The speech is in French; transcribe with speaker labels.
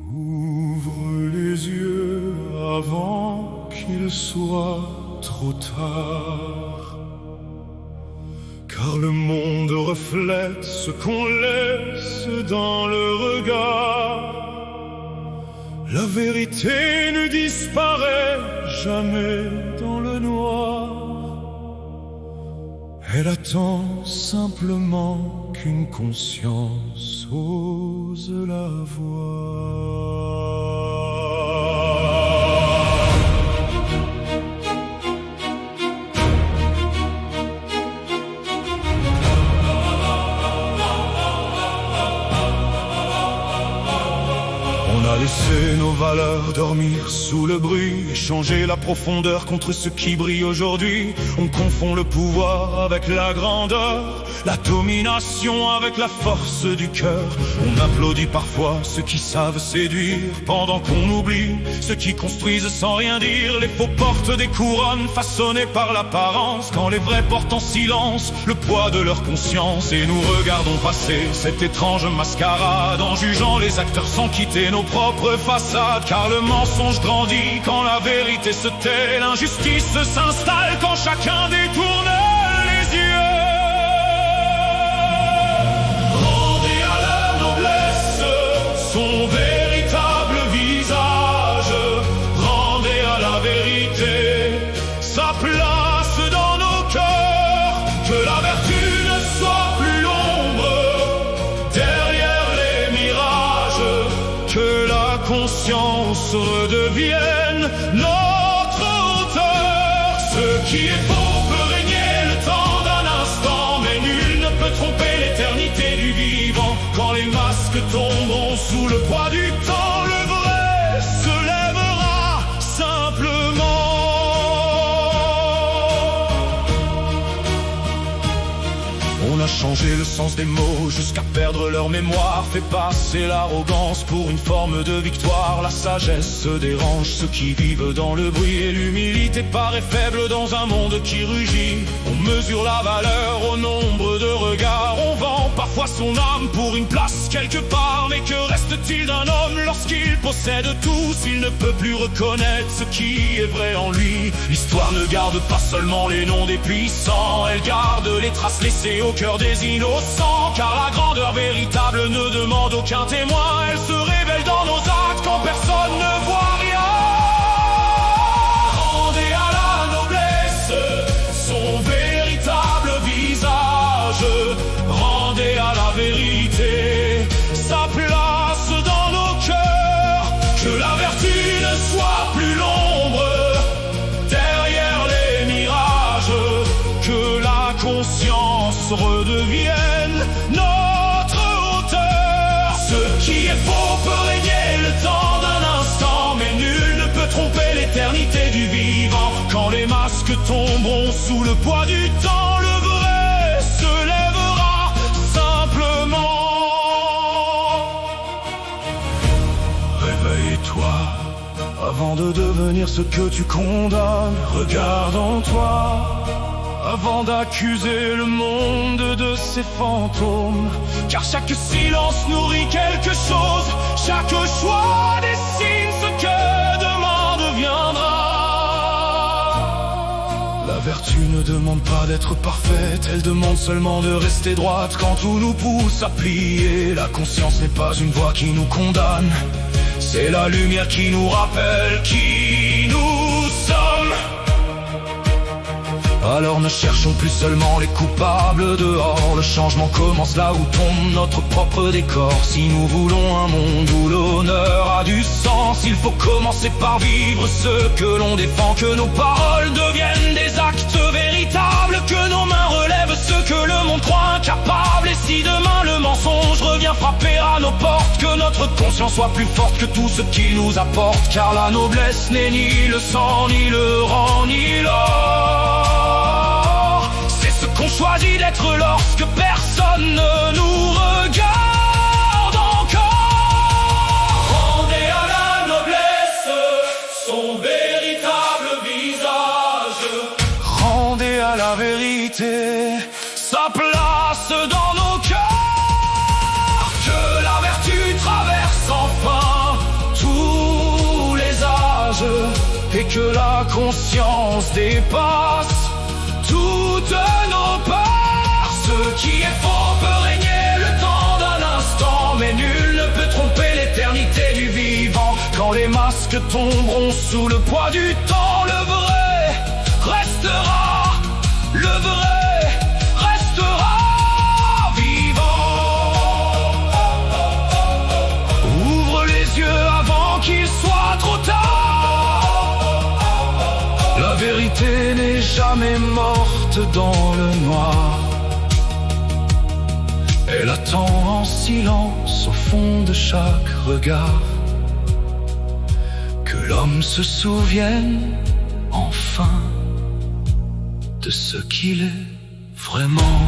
Speaker 1: Ouvre les yeux avant qu'il soit trop tard, car le monde reflète ce qu'on laisse dans le regard. La vérité ne disparaît jamais dans le noir. Elle attend simplement qu'une conscience ose la voir. On a laissé nos valeurs dormir sous le bruit, échanger la profondeur contre ce qui brille aujourd'hui. On confond le pouvoir avec la grandeur, la domination avec la force du cœur. On applaudit parfois ceux qui savent séduire, pendant qu'on oublie ceux qui construisent sans rien dire. Les faux portent des couronnes façonnées par l'apparence, quand les vrais portent en silence le poids de leur conscience. Et nous regardons passer cette étrange mascarade, en jugeant les acteurs sans quitter nos propres façades. Car le mensonge grandit quand la vérité se tait, l'injustice s'installe quand chacun détourne les yeux. Rendez à la noblesse son véritable visage, rendez à la vérité sa place dans nos cœurs. Que la vertu ne soit plus l'ombre derrière les mirages, que la conscience redevienne notre auteur. Ce qui est faux peut régner le temps d'un instant, mais nul ne peut tromper l'éternité du vivant. Quand les masques tomberont sous le poids du temps, le vrai se lèvera simplement. On a changé le sens des mots jusqu'à perdre leur mémoire, fait passer l'arrogance pour une forme de victoire. La sagesse dérange ceux qui vivent dans le bruit, et l'humilité paraît faible dans un monde qui rugit. On mesure la valeur au nombre de regards, on vend parfois son âme pour une place quelque part. Mais que reste-t-il d'un homme lorsqu'il possède tout, s'il ne peut plus reconnaître ce qui est vrai en lui? L'histoire ne garde pas seulement les noms des puissants, elle garde les traces laissées au cœur des innocents. Car la grandeur véritable ne demande aucun témoin, elle se révèle dans nos actes quand personne ne voit rien. Rendez à la noblesse son véritable visage, rendez à la vérité sa place dans nos cœurs. Que la vertu ne soit plus l'ombre derrière les mirages, que la conscience redevienne notre auteur. Ce qui est faux peut régner le temps d'un instant, mais nul ne peut tromper l'éternité du vivant. Quand les masques tomberont sous le poids du temps, le vrai se lèvera simplement. Réveille-toi avant de devenir ce que tu condamnes. Regarde en toi avant d'accuser le monde de ses fantômes. Car chaque silence nourrit quelque chose, chaque choix dessine ce que demain deviendra. La vertu ne demande pas d'être parfaite, elle demande seulement de rester droite quand tout nous pousse à plier. La conscience n'est pas une voix qui nous condamne, c'est la lumière qui nous rappelle qui nous sommes. Alors ne cherchons plus seulement les coupables dehors, le changement commence là où tombe notre propre décor. Si nous voulons un monde où l'honneur a du sens, il faut commencer par vivre ce que l'on défend. Que nos paroles deviennent des actes véritables, que nos mains relèvent ce que le monde croit incapable. Et si demain le mensonge revient frapper à nos portes, que notre conscience soit plus forte que tout ce qu'il nous apporte. Car la noblesse n'est ni le sang, ni le rang, ni l'or. Qu'on choisit d'être lorsque personne ne nous regarde encore. Rendez à la noblesse son véritable visage, rendez à la vérité sa place dans nos cœurs. Que la vertu traverse enfin conscience dépasse toutes nos peurs. Ce qui est faux peut régner le temps d'un instant, mais nul ne peut tromper l'éternité du vivant. Quand les masques tomberont sous le poids du temps, le vrai restera, le vrai restera vivant. Ouvre les yeux avant qu'il soit trop tard. La vérité n'est jamais morte dans le noir. Elle attend en silence au fond de chaque regard. Que l'homme se souvienne enfin de ce qu'il est vraiment.